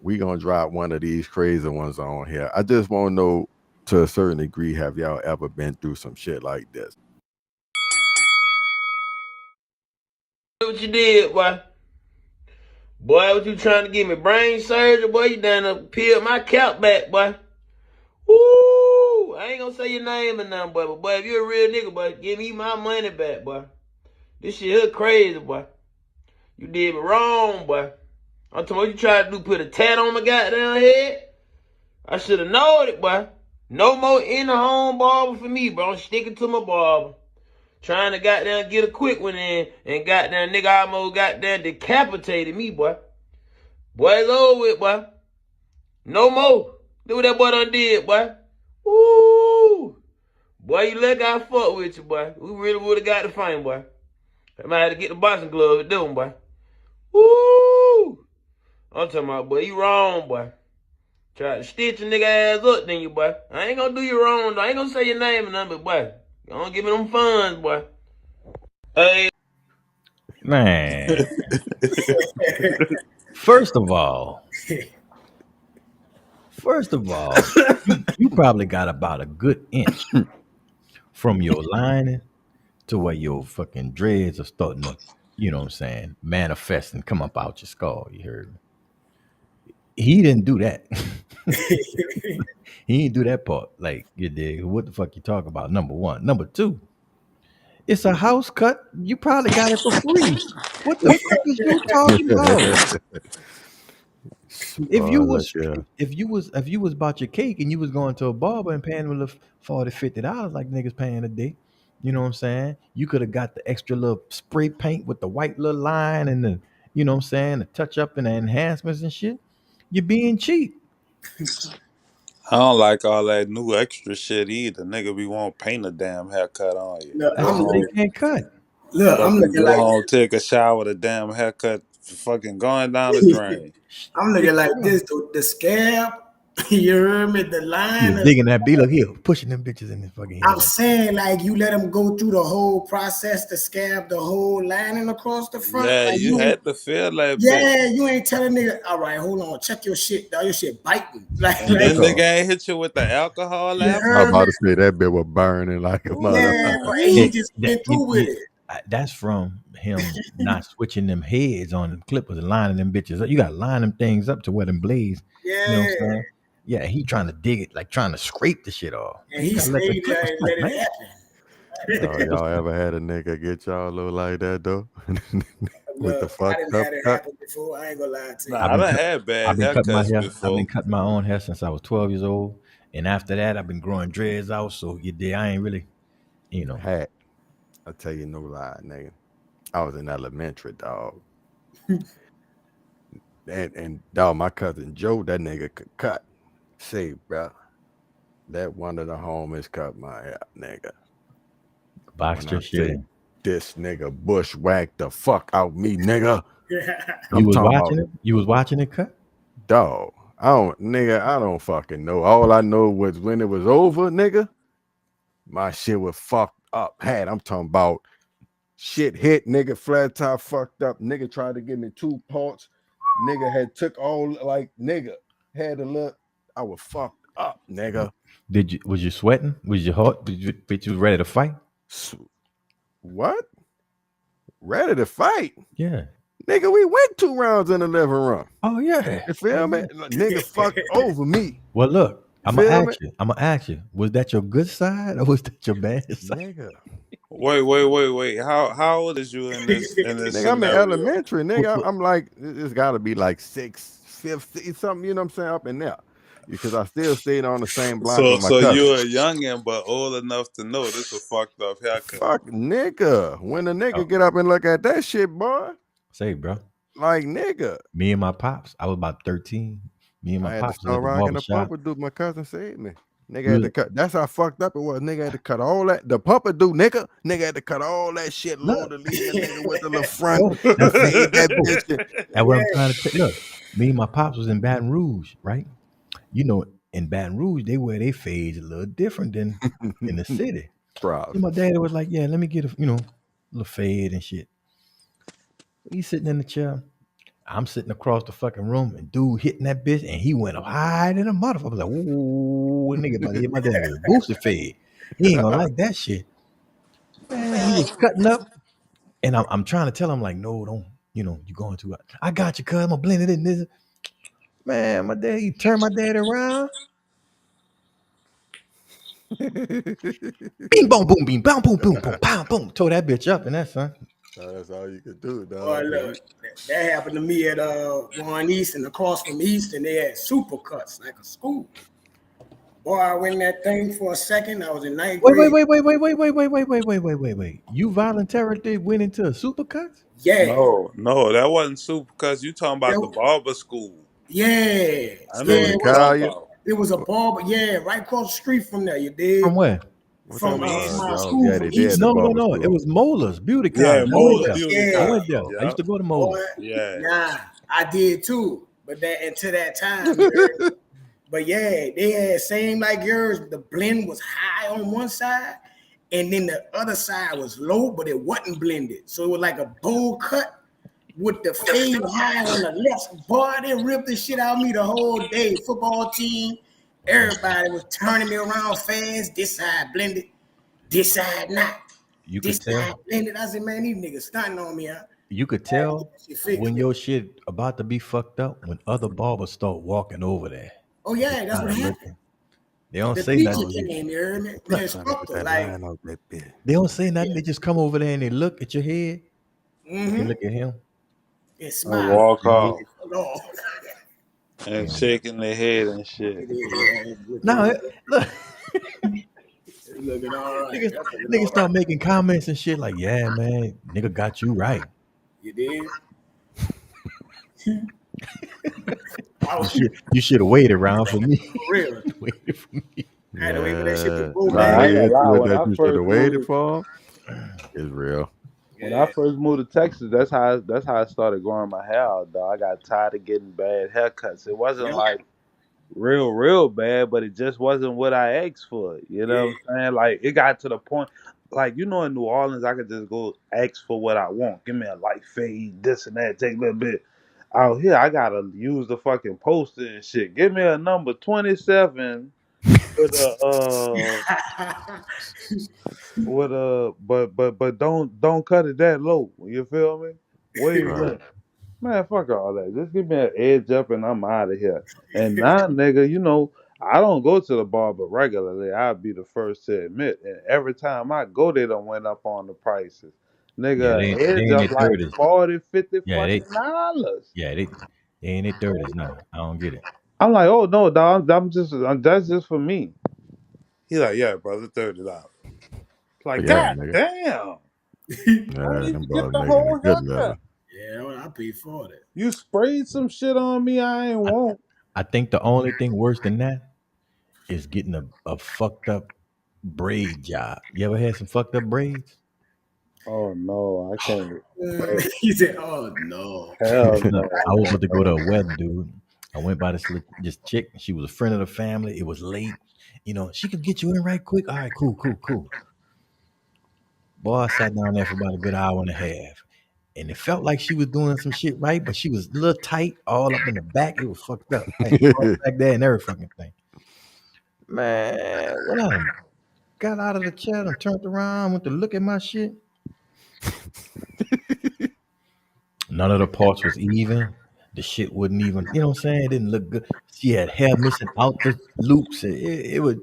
We gonna drop one of these crazy ones on here. I just wanna know, to a certain degree, have y'all ever been through some shit like this? What you did, boy? Boy, what you trying to give me? Brain surgery? Boy, you done peeled my cap back, boy. Woo! I ain't gonna say your name or nothing, boy. But boy, if you a real nigga, boy, give me my money back, boy. This shit here crazy, boy. You did me wrong, boy. I'm talking what you tried to do, put a tat on my goddamn head. I should have known it, boy. No more in the home barber for me, bro. I'm sticking to my barber. Trying to goddamn get a quick one in, and goddamn nigga almost goddamn decapitated me, boy. Boy, it's over with, boy. No more. Look what that boy done did, boy. Woo! Boy, you lucky I fuck with you, boy. We really would have got the fame, boy. I might have to get the boxing glove and do them, boy. Woo! I'm talking about, boy, you wrong, boy. Try to stitch a nigga ass up, then you, boy. I ain't gonna do you wrong, though. I ain't gonna say your name or nothing, but, boy, don't give me them funds, boy. Hey. Man, first of all, you probably got about a good inch from your lining to where your fucking dreads are starting to, you know what I'm saying, manifest and come up out your skull. You heard me? He didn't do that. He didn't do that part. Like, you dig? What the fuck you talk about? Number one. Number two, it's a house cut. You probably got it for free. What the fuck is you talking about? If you Look, was yeah. if you was about your cake and you was going to a barber and paying them $40-$50 like niggas paying a day, you know what I'm saying? You could have got the extra little spray paint with the white little line and the, you know what I'm saying, the touch up and the enhancements and shit. You're being cheap. I don't like all that new extra shit either. Nigga, we won't paint a damn haircut on you. No, That I'm shit they looking. No. can't cut. Look, I'm Fucking looking go like home, take a shower, the damn haircut, fucking going down the drain. I'm looking like this. The scab, you heard me? The He line. was digging that B. Look, he was pushing them bitches in his fucking head. I'm saying, like, you let them go through the whole process to scab the whole lining across the front. Yeah, like, you had to feel that bitch. Yeah, you ain't telling nigga, all right, hold on, check your shit, dog. Your shit biting. Like, And then nigga ain't hit you with the alcohol you after. I'm heard about me? to say that bit was burning like a mother. Yeah, but he just went through with it. That's from him not switching them heads on them clippers and lining them bitches up. You got to line them things up to where them blades. Yeah. You know what I'm saying? Yeah, he trying to dig it, like trying to scrape the shit off. And he stayed there and let it happen. Y'all ever had a nigga get y'all look like that though? With the I fucked didn't up have it cut? happen before. I ain't gonna lie to you. Nah, I done had bad I've been cutting my haircuts hair. before. I've been cutting my own hair since I was 12 years old, and after that, I've been growing dreads out. So you did. I ain't really, you know. Hat. I tell you no lie, nigga. I was in elementary, dog. and dog, my cousin Joe, that nigga could cut. See, bro, that one of the homies cut my hair, nigga. Boxed your shit in. This nigga bushwhacked the fuck out me, nigga. You was watching it? You was watching it cut? Dog, I don't fucking know. All I know was when it was over, nigga, my shit was fucked up. I'm talking about shit hit, nigga, flat top fucked up. Nigga tried to give me 2 parts. Nigga had took all, like, nigga had a look. I was fucked up, nigga. Was you sweating? Was your heart? Bitch, you was ready to fight? What? Ready to fight? Yeah. Nigga, we went 2 rounds in the living room. Oh yeah. You feel me? Nigga fucked over me. Well, look, I'm gonna ask you. Was that your good side or was that your bad side? Nigga. Wait. How old is you in this? Nigga, I'm in elementary, nigga. I'm like, it's gotta be like 6th, 5th, something, you know what I'm saying, up in there. Because I still stayed on the same block with my cousin. So you a youngin' but old enough to know this a fucked up haircut. Fuck nigga. When a nigga get up and look at that shit, boy. Say, bro. Like, nigga. Me and my pops, I was about 13. Me and my pops start rocking the pumper dude. My cousin saved me. Nigga had to cut. That's how fucked up it was. Nigga had to cut all that. The pumper dude, nigga. Nigga had to cut all that shit low to leave that nigga with the little front. That bitch. That's what I'm trying to tell. Look, me and my pops was in Baton Rouge, right? You know, in Baton Rouge, they wear their fades a little different than in the city. So my daddy was like, yeah, let me get a, little fade and shit. He's sitting in the chair. I'm sitting across the fucking room and dude hitting that bitch and he went up high than a motherfucker. I was like, ooh, nigga about to hit my dad with a boosted fade. He ain't gonna like that shit. Man, he was cutting up and I'm trying to tell him like, no, don't, you going too high. I got you, cuz I'm gonna blend it in this. Man, my dad, he turned my dad around. Bing, boom, boom, bing, boom, boom, boom, boom, pow, boom. Tore that bitch up and that, son. That's all you could do, dog. Boy, look, that happened to me at Warren East and across from East, and they had super cuts like a school. Boy, I went in that thing for a second. I was in 9th grade. Wait. You voluntarily went into a supercut? Yeah. No, that wasn't super because you talking about the barber school. Yeah. It was a barber, right across the street from there. You did. From where? From my school. No. It was Molars, Beauty College. I went there. I used to go to Molars. Nah, I did too. But until that time. But yeah, they had same like yours. The blend was high on one side, and then the other side was low, but it wasn't blended. So it was like a bowl cut with the fade high on the left. Boy, they ripped the shit out of me the whole day. Football team, everybody was turning me around fast. This side blended, this side not. This side blended. I said, man, these niggas stunting on me. You could tell when your shit about to be fucked up when other barbers start walking over there. Oh yeah, that's what happened. They don't say nothing. They don't say nothing. They just come over there and they look at your head. Mm-hmm. They look at him. And smile. Walk off. And shaking their head and shit. No, look. Looking all right. Niggas start making comments and shit like, yeah, man, nigga got you right. You did? You should have waited around for me. For real. Waited for me. I had to wait for that shit to go That you should have waited for is real. When I first moved to Texas, that's how I started growing my hair out, dog. I got tired of getting bad haircuts. It wasn't Yep. like real bad, but it just wasn't what I asked for. You know what I'm saying? Like it got to the point, like in New Orleans, I could just go ask for what I want. Give me a light fade, this and that, take a little bit. Out here, I gotta use the fucking poster and shit. Give me a number 27 with but don't cut it that low. You feel me? Wait, Right. man, fuck all that. Just give me an edge up and I'm out of here. And now, nigga, I don't go to the barber regularly. I'll be the first to admit. And every time I go, they done went up on the prices. Yeah, Nigga, they edge in up their like 30s. 40, 50 Yeah, fucking dollars. they in their 30s now. I don't get it. I'm like, oh no, dog, that's just for me. He's like, yeah, brother, $30. Like, Yeah, god nigga. damn. Yeah, I need them to boys get the making whole a good haircut. living. Yeah, I paid for that. You sprayed some shit on me I ain't want. I think the only thing worse than that is getting a fucked up braid job. You ever had some fucked up braids? Oh no, I can't. He said, "Oh no, Hell no. I was about to go to a wedding, dude. I went by this chick. She was a friend of the family. It was late. She could get you in right quick. All right, cool. Boy, I sat down there for about a good hour and a half. And it felt like she was doing some shit right, but she was a little tight all up in the back. It was fucked up. Back there and every fucking thing. Man, when I got out of the chair and turned around, went to look at my shit. None of the parts was even. The shit wouldn't even, you know what I'm saying? It didn't look good. She had hair missing out the loops. It would.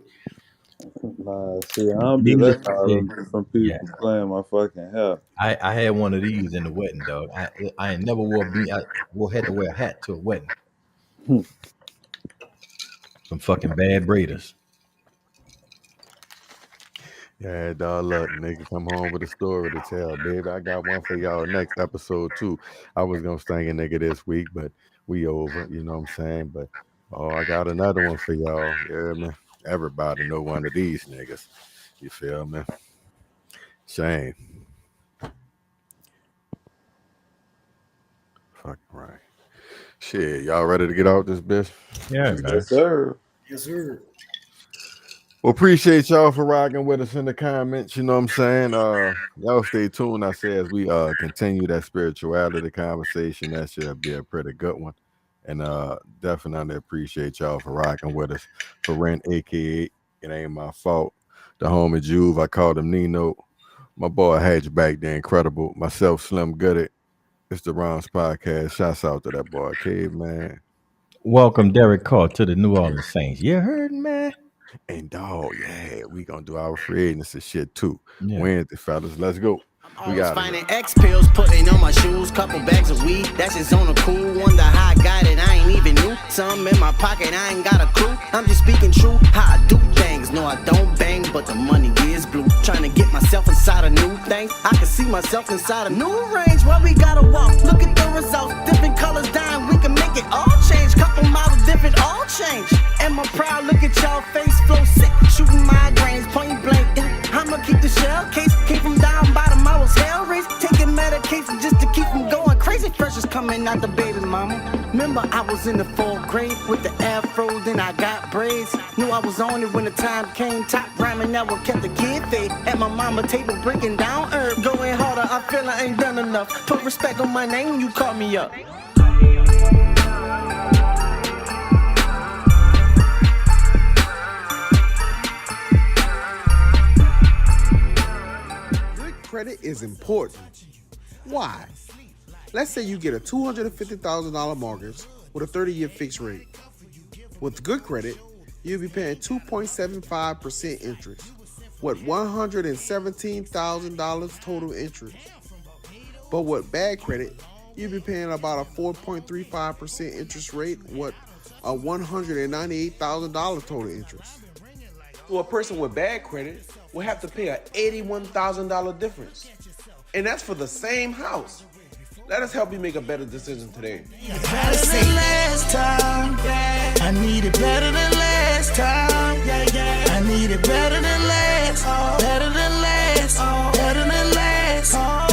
Nah, see, I don't be Needless letting to all say, them different people yeah. playing my fucking hair. I had one of these in the wedding, dog. I ain't never wore had to wear a hat to a wedding. Some fucking bad braiders. Yeah, dog, look, nigga, come home with a story to tell, baby. I got one for y'all next episode too. I was gonna sting a nigga this week, but we over. You know what I'm saying? But I got another one for y'all. Yeah, man. Everybody know one of these niggas. You feel me? Shame. Fucking right. Shit, y'all ready to get out this bitch? Yeah, man. Yes, sir. yes sir." Well, appreciate y'all for rocking with us in the comments. You know what I'm saying? Y'all stay tuned. I say as we continue that spirituality conversation, that should be a pretty good one. And definitely appreciate y'all for rocking with us. For Rent, aka It Ain't My Fault. The homie Juve, I called him Nino. My boy Hatchback, the Incredible. Myself, Slim Gooded. It's the Ron's Podcast. Shouts out to that boy Caveman. Welcome, Derek Carr, to the New Orleans Saints. You heard, man? And dog, yeah, we gonna do our free agency shit too. Yeah. Wednesday, fellas. Let's go. We got finding X pills, putting on my shoes, couple bags of weed. That's just on a cool. Wonder how I got it, I ain't even knew. Some in my pocket, I ain't got a clue. I'm just speaking true, how I do things. No, I don't bang, but the money is blue. Trying to get myself inside a new thing. I can see myself inside a new range. Where we gotta walk, look at the results. Different colors dying, we can make it all change. Couple models different, all change. Am I proud? Look at y'all face flow sick. Shooting migraines, point blank. I'ma keep the shell case. Came from down bottom, I was hell raised. Taking medication just to keep from going crazy. Pressures coming out the baby mama. Remember I was in the 4th grade with the afro, then I got braids. Knew I was on it when the time came. Top rhyming, never kept the kid fade. At my mama table breaking down herb. Going harder, I feel I ain't done enough. Put respect on my name, you call me up. Credit is important. Why? Let's say you get a $250,000 mortgage with a 30-year fixed rate. With good credit, you'll be paying 2.75% interest, with $117,000 total interest. But with bad credit, you'll be paying about a 4.35% interest rate with a $198,000 total interest. So a person with bad credit will have to pay an $81,000 difference. And that's for the same house. Let us help you make a better decision today. Better than last time. I need it better than last time. I need it better than last. Better than last. Better than last.